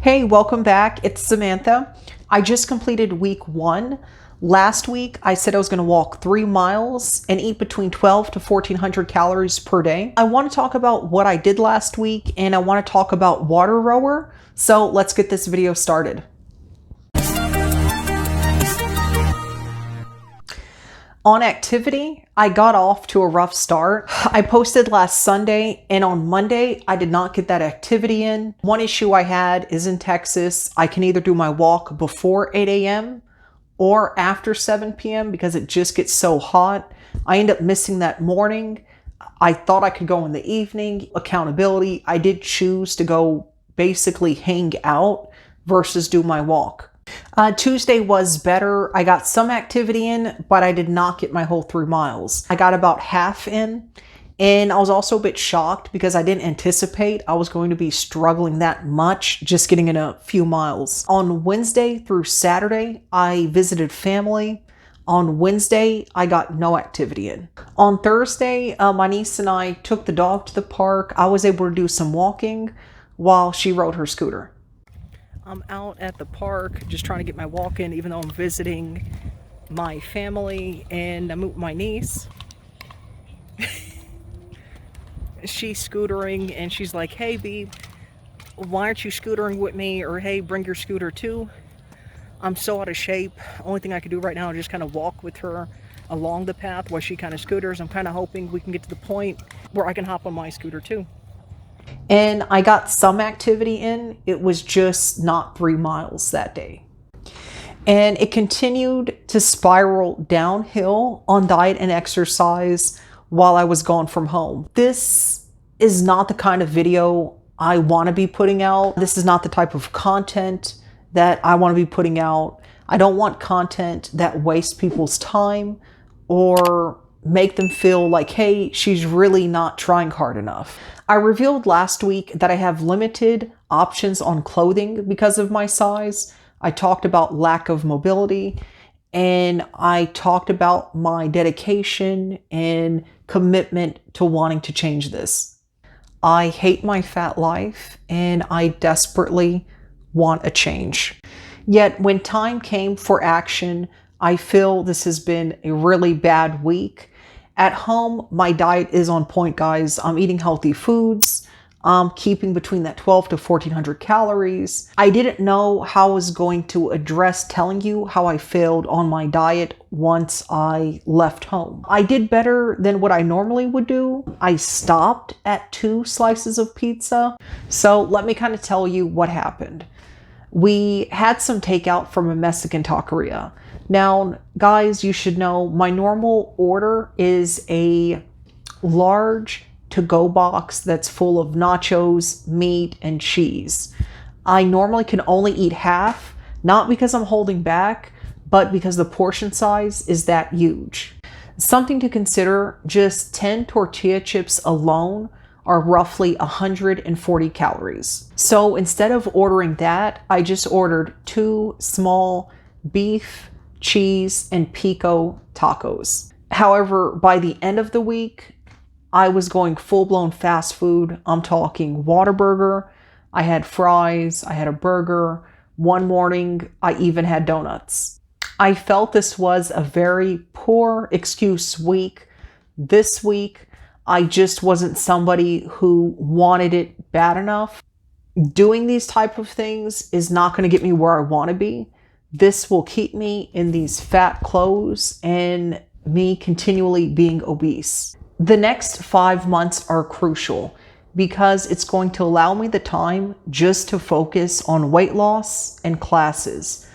Hey, welcome back. It's Samantha. I just completed week 1. Last week, I said I was going to walk 3 miles and eat between 12 to 1400 calories per day. I want to talk about what I did last week, and I want to talk about Waterrower. So let's get this video started. On activity, I got off to a rough start. I posted last Sunday, and on Monday, I did not get that activity in. One issue I had is in Texas, I can either do my walk before 8 a.m. or after 7 p.m. because it just gets so hot. I end up missing that morning. I thought I could go in the evening. Accountability, I did choose to go basically hang out versus do my walk. Tuesday was better. I got some activity in, but I did not get my whole 3 miles. I got about half in, and I was also a bit shocked because I didn't anticipate I was going to be struggling that much just getting in a few miles. On Wednesday through Saturday, I visited family. On Wednesday, I got no activity in. On Thursday, my niece and I took the dog to the park. I was able to do some walking while she rode her scooter. I'm out at the park just trying to get my walk in, even though I'm visiting my family, and I'm with my niece. She's scootering and she's like, "Hey, babe, why aren't you scootering with me?" Or, "Hey, bring your scooter too." I'm so out of shape. Only thing I can do right now is just kind of walk with her along the path while she kind of scooters. I'm kind of hoping we can get to the point where I can hop on my scooter too. And I got some activity in. It was just not 3 miles that day. And it continued to spiral downhill on diet and exercise while I was gone from home. This is not the kind of video I want to be putting out. This is not the type of content that I want to be putting out. I don't want content that wastes people's time or make them feel like, hey, she's really not trying hard enough. I revealed last week that I have limited options on clothing because of my size. I talked about lack of mobility, and I talked about my dedication and commitment to wanting to change this. I hate my fat life, and I desperately want a change. Yet when time came for action, I feel this has been a really bad week. At home, my diet is on point, guys. I'm eating healthy foods. I'm keeping between that 12 to 1400 calories. I didn't know how I was going to address telling you how I failed on my diet once I left home. I did better than what I normally would do. I stopped at 2 slices of pizza. So let me kind of tell you what happened. We had some takeout from a Mexican taqueria. Now, guys, you should know my normal order is a large to-go box that's full of nachos, meat, and cheese. I normally can only eat half, not because I'm holding back, but because the portion size is that huge. Something to consider, just 10 tortilla chips alone are roughly 140 calories. So instead of ordering that, I just ordered 2 small beef, cheese, and pico tacos. However, by the end of the week, I was going full-blown fast food. I'm talking Whataburger. I had fries. I had a burger. One morning, I even had donuts. I felt this was a very poor excuse week. This week, I just wasn't somebody who wanted it bad enough. Doing these type of things is not going to get me where I want to be. This will keep me in these fat clothes and me continually being obese. The next 5 months are crucial because it's going to allow me the time just to focus on weight loss and classes.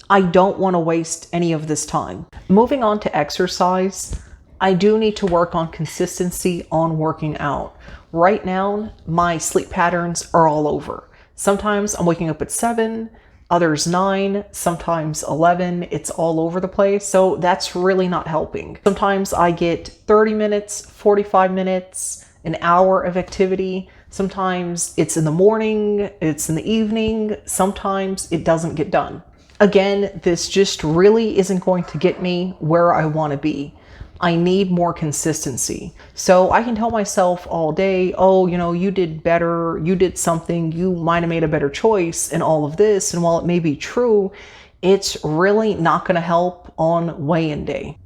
I don't want to waste any of this time. Moving on to exercise, I do need to work on consistency on working out. Right now, my sleep patterns are all over. Sometimes I'm waking up at 7, others 9, sometimes 11. It's all over the place. So that's really not helping. Sometimes I get 30 minutes, 45 minutes, an hour of activity. Sometimes it's in the morning, it's in the evening. Sometimes it doesn't get done. Again, this just really isn't going to get me where I want to be. I need more consistency. So I can tell myself all day, oh, you know, you did better, you did something, you might have made a better choice and all of this. And while it may be true, it's really not going to help on weigh-in day.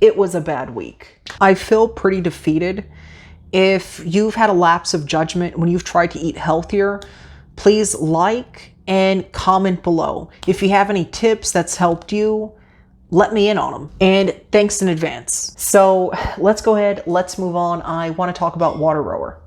It was a bad week. I feel pretty defeated. If you've had a lapse of judgment when you've tried to eat healthier, please like and comment below. If you have any tips that's helped you, let me in on them. And thanks in advance. So let's go ahead, let's move on. I want to talk about Waterrower.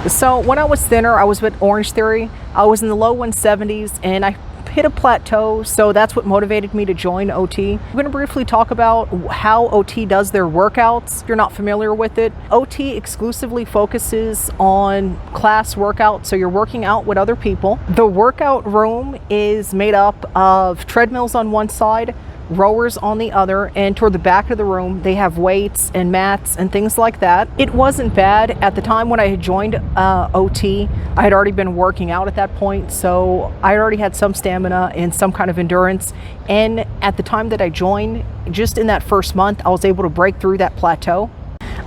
So when I was thinner, I was with Orange Theory. I was in the low 170s and I hit a plateau, so that's what motivated me to join OT. I'm going to briefly talk about how OT does their workouts. If you're not familiar with it, OT exclusively focuses on class workouts, so you're working out with other people. The workout room is made up of treadmills on one side, rowers on the other, and toward the back of the room they have weights and mats and things like that. It wasn't bad. At the time when I had joined OT, I had already been working out at that point, so I already had some stamina and some kind of endurance. And at the time that I joined, just in that first month, I was able to break through that plateau.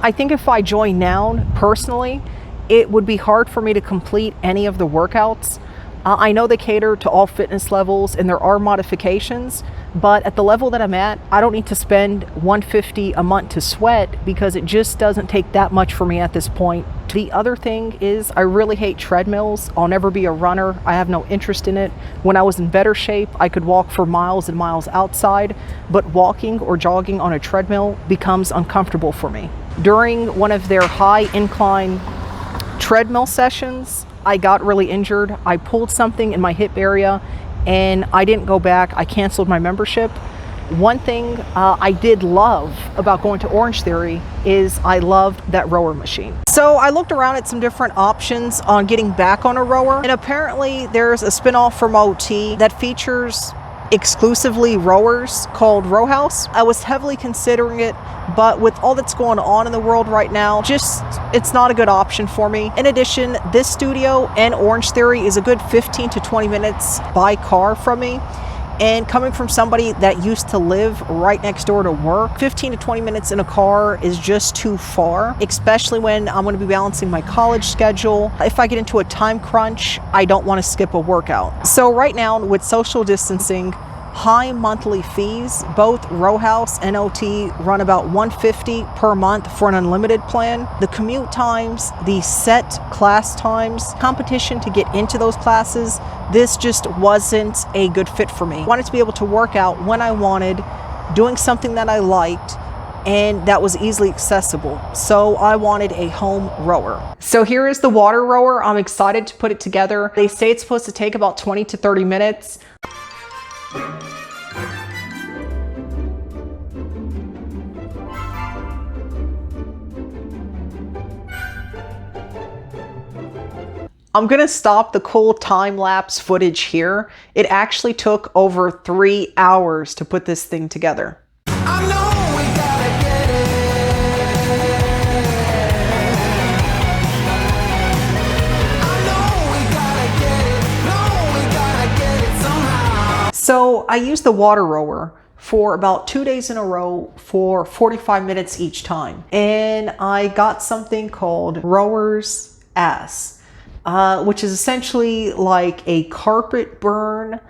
I think if I join now, personally, it would be hard for me to complete any of the workouts. I know they cater to all fitness levels and there are modifications, but at the level that I'm at, I don't need to spend $150 a month to sweat because it just doesn't take that much for me at this point. The other thing is I really hate treadmills. I'll never be a runner. I have no interest in it. When I was in better shape, I could walk for miles and miles outside, but walking or jogging on a treadmill becomes uncomfortable for me. During one of their high incline treadmill sessions, I got really injured. I pulled something in my hip area and I didn't go back. I canceled my membership. One thing I did love about going to Orange Theory is I loved that rower machine. So I looked around at some different options on getting back on a rower, and apparently there's a spin-off from OT that features exclusively rowers called Row House. I was heavily considering it, but with all that's going on in the world right now, it's not a good option for me. In addition, this studio and Orange Theory is a good 15 to 20 minutes by car from me. And coming from somebody that used to live right next door to work, 15 to 20 minutes in a car is just too far, especially when I'm going to be balancing my college schedule. If I get into a time crunch, I don't want to skip a workout. So right now, with social distancing, high monthly fees, both Row House and OT run about $150 per month for an unlimited plan. The commute times, the set class times, competition to get into those classes, this just wasn't a good fit for me. I wanted to be able to work out when I wanted, doing something that I liked, and that was easily accessible. So I wanted a home rower. So here is the Waterrower. I'm excited to put it together. They say it's supposed to take about 20 to 30 minutes. I'm gonna stop the cool time-lapse footage here. It actually took over 3 hours to put this thing together. I know we gotta get it somehow. So I used the Waterrower for about 2 days in a row for 45 minutes each time. And I got something called Rower's Ass. Which is essentially like a carpet burn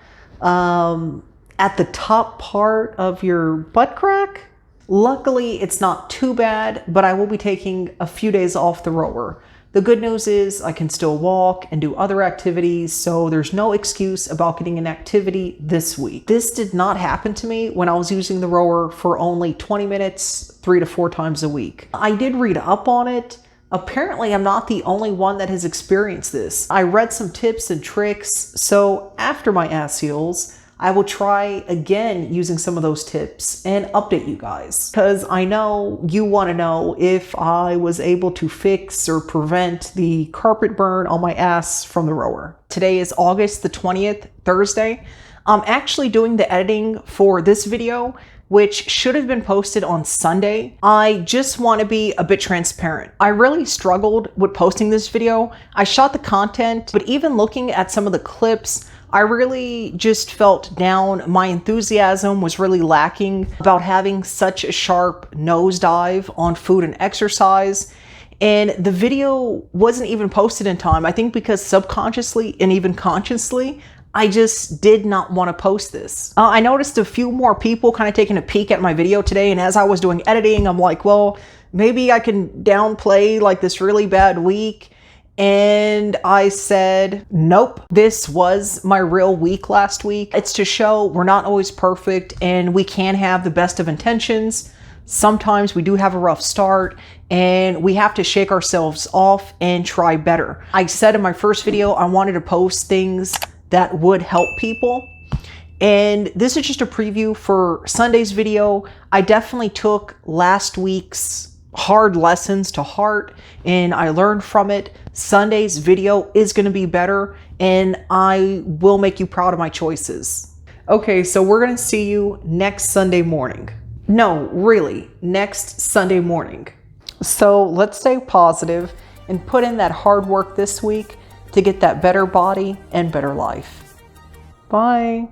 at the top part of your butt crack. Luckily, it's not too bad, but I will be taking a few days off the rower. The good news is I can still walk and do other activities, so there's no excuse about getting an activity this week. This did not happen to me when I was using the rower for only 20 minutes, 3 to 4 times a week. I did read up on it. Apparently, I'm not the only one that has experienced this. I read some tips and tricks, so after my ass heals, I will try again using some of those tips and update you guys. Because I know you want to know if I was able to fix or prevent the carpet burn on my ass from the rower. Today is August the 20th, Thursday. I'm actually doing the editing for this video, which should have been posted on Sunday. I just want to be a bit transparent. I really struggled with posting this video. I shot the content, but even looking at some of the clips, I really just felt down. My enthusiasm was really lacking about having such a sharp nosedive on food and exercise. And the video wasn't even posted in time. I think because subconsciously and even consciously, I just did not want to post this. I noticed a few more people kind of taking a peek at my video today. And as I was doing editing, I'm like, well, maybe I can downplay like this really bad week. And I said, nope, this was my real week last week. It's to show we're not always perfect and we can have the best of intentions. Sometimes we do have a rough start and we have to shake ourselves off and try better. I said in my first video, I wanted to post things that would help people. And this is just a preview for Sunday's video. I definitely took last week's hard lessons to heart and I learned from it. Sunday's video is going to be better and I will make you proud of my choices. Okay, so we're going to see you next Sunday morning. No, really, next Sunday morning. So let's stay positive and put in that hard work this week to get that better body and better life. Bye.